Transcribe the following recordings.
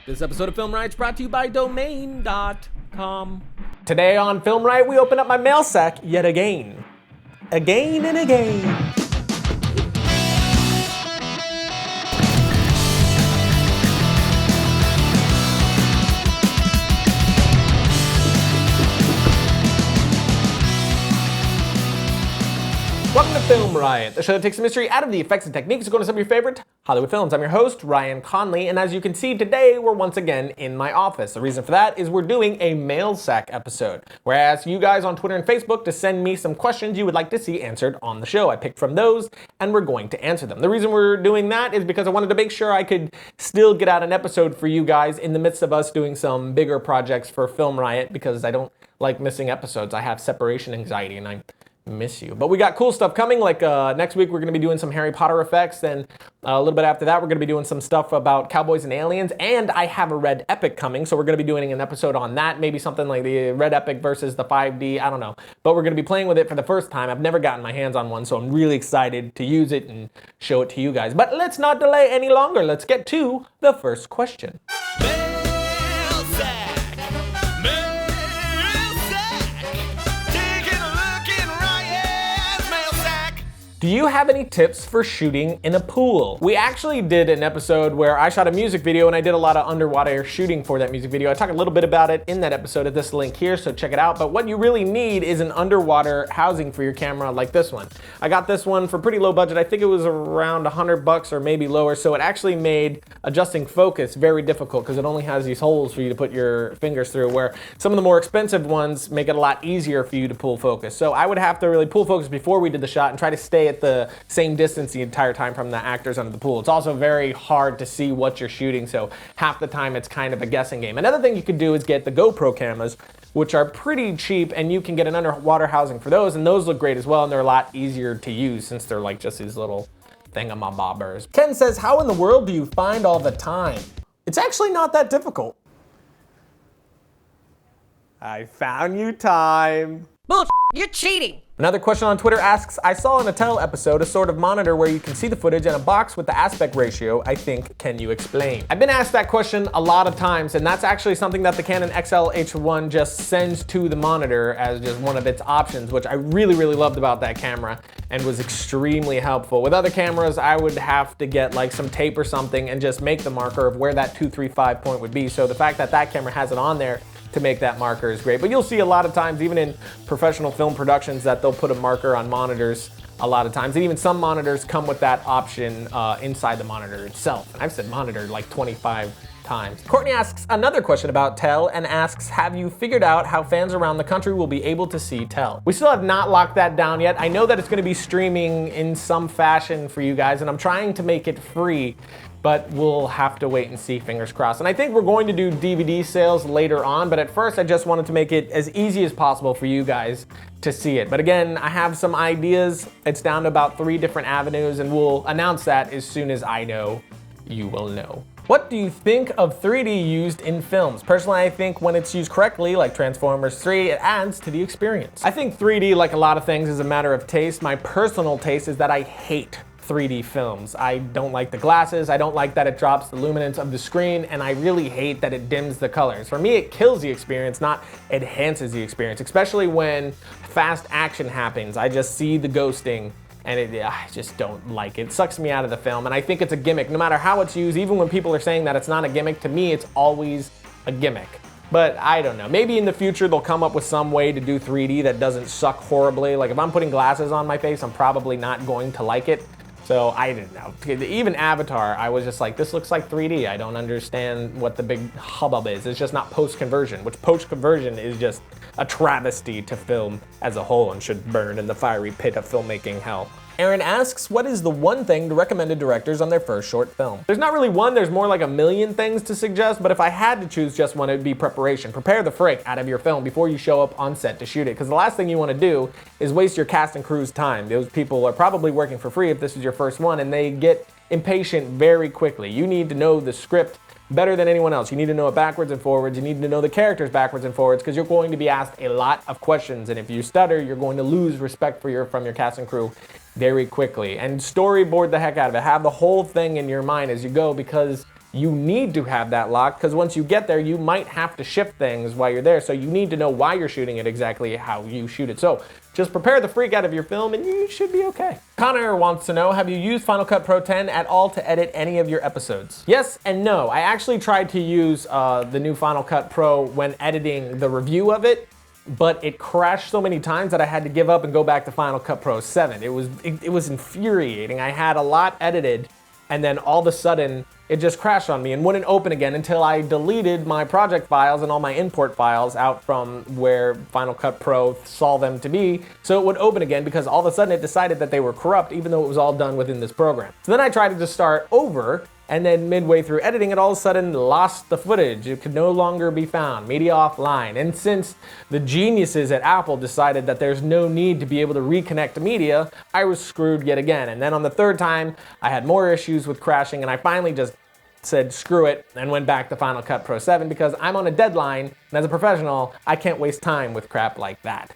This episode of Film Riot is brought to you by Domain.com. Today on Film Riot, we open up my mail sack yet again. Again and again. Welcome to Film Riot, the show that takes the mystery out of the effects and techniques to go to some of your favorite Hollywood films. I'm your host, Ryan Conley, and as you can see today, we're once again in my office. The reason for that is we're doing a mail sack episode, where I ask you guys on Twitter and Facebook to send me some questions you would like to see answered on the show. I picked from those, and we're going to answer them. The reason we're doing that is because I wanted to make sure I could still get out an episode for you guys in the midst of us doing some bigger projects for Film Riot, because I don't like missing episodes. I have separation anxiety, and I miss you. But we got cool stuff coming, like next week we're going to be doing some Harry Potter effects, and a little bit after that we're going to be doing some stuff about cowboys and aliens, and I have a Red Epic coming, so we're going to be doing an episode on that, maybe something like the Red Epic versus the 5D, I don't know. But we're going to be playing with it for the first time. I've never gotten my hands on one, so I'm really excited to use it and show it to you guys. But let's not delay any longer. Let's get to the first question. Do you have any tips for shooting in a pool? We actually did an episode where I shot a music video and I did a lot of underwater shooting for that music video. I talked a little bit about it in that episode at this link here, so check it out. But what you really need is an underwater housing for your camera like this one. I got this one for pretty low budget. I think it was around $100 or maybe lower, so it actually made adjusting focus very difficult because it only has these holes for you to put your fingers through, where some of the more expensive ones make it a lot easier for you to pull focus. So I would have to really pull focus before we did the shot and try to stay at the same distance the entire time from the actors under the pool. It's also very hard to see what you're shooting, so half the time it's kind of a guessing game. Another thing you could do is get the GoPro cameras, which are pretty cheap, and you can get an underwater housing for those, and those look great as well, and they're a lot easier to use since they're like just these little thingamabobbers. Ken says, how in the world do you find all the time? It's actually not that difficult. I found you time. Bullshit, you're cheating. Another question on Twitter asks, I saw in a Tell episode a sort of monitor where you can see the footage and a box with the aspect ratio, I think. Can you explain? I've been asked that question a lot of times, and that's actually something that the Canon XL-H1 just sends to the monitor as just one of its options, which I really, really loved about that camera and was extremely helpful. With other cameras, I would have to get like some tape or something and just make the marker of where that 235 point would be. So the fact that that camera has it on there to make that marker is great. But you'll see a lot of times, even in professional film productions, that they'll put a marker on monitors a lot of times. And even some monitors come with that option inside the monitor itself. And I've said monitor like 25 times. Courtney asks another question about Tell and asks, have you figured out how fans around the country will be able to see Tell? We still have not locked that down yet. I know that it's going to be streaming in some fashion for you guys, and I'm trying to make it free, but we'll have to wait and see, fingers crossed. And I think we're going to do DVD sales later on, but at first I just wanted to make it as easy as possible for you guys to see it. But again, I have some ideas. It's down to about 3 different avenues, and we'll announce that as soon as I know, you will know. What do you think of 3D used in films? Personally, I think when it's used correctly, like Transformers 3, it adds to the experience. I think 3D, like a lot of things, is a matter of taste. My personal taste is that I hate 3D films. I don't like the glasses, I don't like that it drops the luminance of the screen, and I really hate that it dims the colors. For me, it kills the experience, not enhances the experience, especially when fast action happens. I just see the ghosting, and I just don't like it. It sucks me out of the film, and I think it's a gimmick. No matter how it's used, even when people are saying that it's not a gimmick, to me, it's always a gimmick. But I don't know, maybe in the future they'll come up with some way to do 3D that doesn't suck horribly. Like if I'm putting glasses on my face, I'm probably not going to like it. So I didn't know. Even Avatar, I was just like, this looks like 3D. I don't understand what the big hubbub is. It's just not post-conversion, which post-conversion is just a travesty to film as a whole and should burn in the fiery pit of filmmaking hell. Aaron asks, what is the one thing to recommend to directors on their first short film? There's not really one, there's more like a million things to suggest, but if I had to choose just one, it would be preparation. Prepare the frick out of your film before you show up on set to shoot it, because the last thing you want to do is waste your cast and crew's time. Those people are probably working for free if this is your first one, and they get impatient very quickly. You need to know the script better than anyone else. You need to know it backwards and forwards. You need to know the characters backwards and forwards, because you're going to be asked a lot of questions, and if you stutter, you're going to lose respect from your cast and crew very quickly and storyboard the heck out of it. Have the whole thing in your mind as you go, because you need to have that locked, because once you get there, you might have to shift things while you're there, so you need to know why you're shooting it exactly how you shoot it. So just prepare the freak out of your film and you should be okay. Connor wants to know, have you used Final Cut Pro 10 at all to edit any of your episodes? Yes and no. I actually tried to use the new Final Cut Pro when editing the review of it, but it crashed so many times that I had to give up and go back to Final Cut Pro 7. It was infuriating. I had a lot edited, and then all of a sudden it just crashed on me and wouldn't open again until I deleted my project files and all my import files out from where Final Cut Pro saw them to be, so it would open again, because all of a sudden it decided that they were corrupt even though it was all done within this program. So then I tried to just start over, and then midway through editing, it all of a sudden lost the footage. It could no longer be found, media offline. And since the geniuses at Apple decided that there's no need to be able to reconnect to media, I was screwed yet again. And then on the third time, I had more issues with crashing, and I finally just said screw it and went back to Final Cut Pro 7 because I'm on a deadline, and as a professional, I can't waste time with crap like that.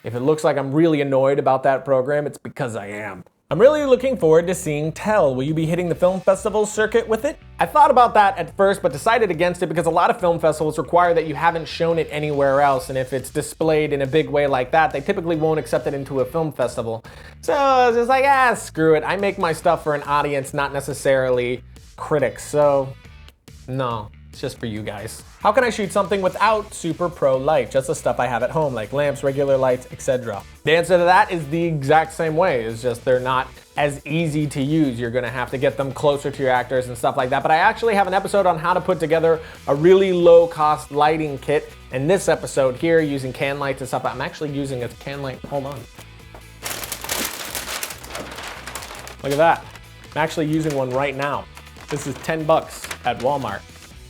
If it looks like I'm really annoyed about that program, it's because I am. I'm really looking forward to seeing Tell. Will you be hitting the film festival circuit with it? I thought about that at first, but decided against it because a lot of film festivals require that you haven't shown it anywhere else, and if it's displayed in a big way like that, they typically won't accept it into a film festival. So I was just like, screw it. I make my stuff for an audience, not necessarily critics, so no. It's just for you guys. How can I shoot something without super pro light? Just the stuff I have at home, like lamps, regular lights, etc. The answer to that is the exact same way. It's just they're not as easy to use. You're gonna have to get them closer to your actors and stuff like that. But I actually have an episode on how to put together a really low cost lighting kit. In this episode here, using can lights and stuff, I'm actually using a can light. Hold on. Look at that. I'm actually using one right now. This is 10 bucks at Walmart,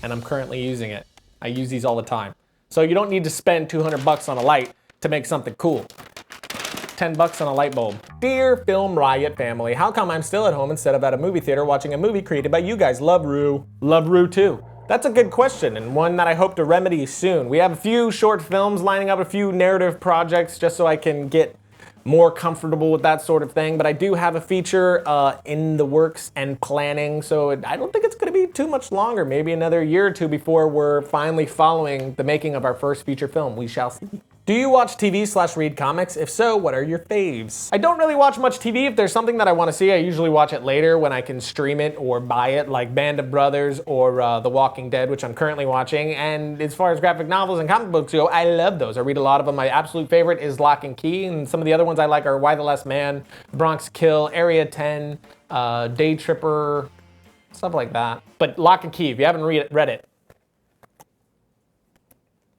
and I'm currently using it. I use these all the time. So you don't need to spend 200 bucks on a light to make something cool. 10 bucks on a light bulb. Dear Film Riot family, how come I'm still at home instead of at a movie theater watching a movie created by you guys? Love Rue. Love Rue too. That's a good question, and one that I hope to remedy soon. We have a few short films lining up, a few narrative projects, just so I can get more comfortable with that sort of thing, but I do have a feature in the works and planning, so I don't think it's gonna be too much longer, maybe another year or two before we're finally following the making of our first feature film. We shall see. Do you watch TV/read comics? If so, what are your faves? I don't really watch much TV. If there's something that I want to see, I usually watch it later when I can stream it or buy it, like Band of Brothers or The Walking Dead, which I'm currently watching. And as far as graphic novels and comic books go, I love those. I read a lot of them. My absolute favorite is Lock and Key, and some of the other ones I like are Why the Last Man, Bronx Kill, Area 10, Day Tripper, stuff like that. But Lock and Key, if you haven't read it.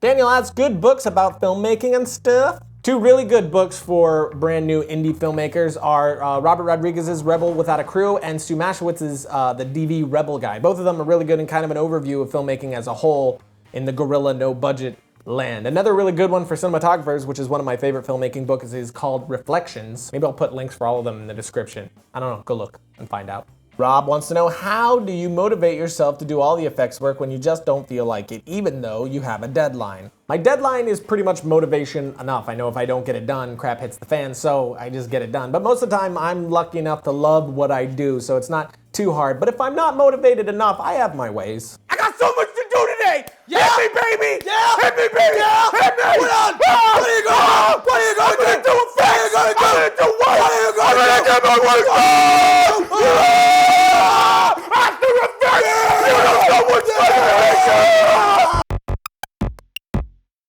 Daniel asks, good books about filmmaking and stuff? Two really good books for brand new indie filmmakers are Robert Rodriguez's Rebel Without a Crew and Stu Mashowitz's The DV Rebel Guide. Both of them are really good and kind of an overview of filmmaking as a whole in the guerrilla, no budget land. Another really good one for cinematographers, which is one of my favorite filmmaking books, is called Reflections. Maybe I'll put links for all of them in the description. I don't know, go look and find out. Rob wants to know, how do you motivate yourself to do all the effects work when you just don't feel like it, even though you have a deadline? My deadline is pretty much motivation enough. I know if I don't get it done, crap hits the fan, so I just get it done. But most of the time, I'm lucky enough to love what I do, so it's not too hard. But if I'm not motivated enough, I have my ways. I got so much to do today! Yeah! Hit me, baby! Yeah! Hit me, baby! Yeah! Hit me! Hold on! What are you going to do? What are you going to do? What are you going to do? I'm going to do what? What are you going to do? I'm going to get my work done! After effects! You don't know what's motivation!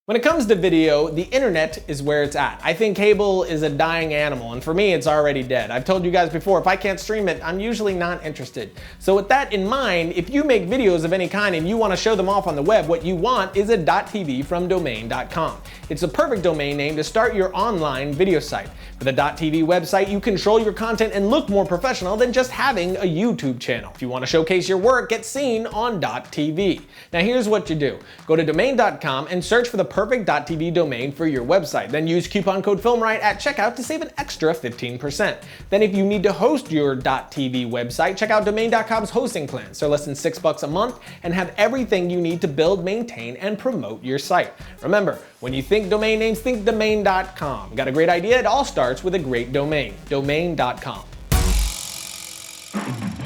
When it comes to video, the internet is where it's at. I think cable is a dying animal, and for me, it's already dead. I've told you guys before, if I can't stream it, I'm usually not interested. So with that in mind, if you make videos of any kind and you want to show them off on the web, what you want is a .tv from domain.com. It's a perfect domain name to start your online video site. With a .tv website, you control your content and look more professional than just having a YouTube channel. If you want to showcase your work, get seen on .tv. Now here's what you do. Go to domain.com and search for the perfect .tv domain for your website. Then use coupon code FILMRIGHT at checkout to save an extra 15%. Then if you need to host your .tv website, check out domain.com's hosting plans. They're less than $6 a month and have everything you need to build, maintain, and promote your site. Remember, when you think domain names, think domain.com. Got a great idea? It all starts with a great domain, domain.com.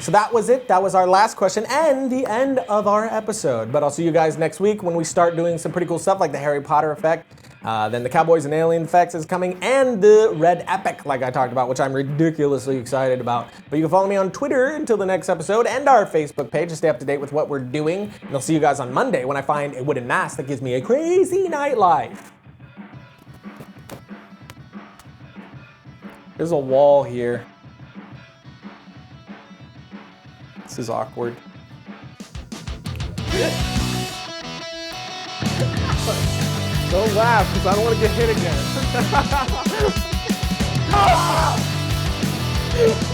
So that was it. That was our last question and the end of our episode. But I'll see you guys next week when we start doing some pretty cool stuff like the Harry Potter effect. Then the Cowboys and Alien effects is coming, and the Red Epic, like I talked about, which I'm ridiculously excited about. But you can follow me on Twitter until the next episode and our Facebook page to stay up to date with what we're doing. And I'll see you guys on Monday when I find a wooden mask that gives me a crazy nightlife. There's a wall here. This is awkward. Don't laugh, because I don't want to get hit again.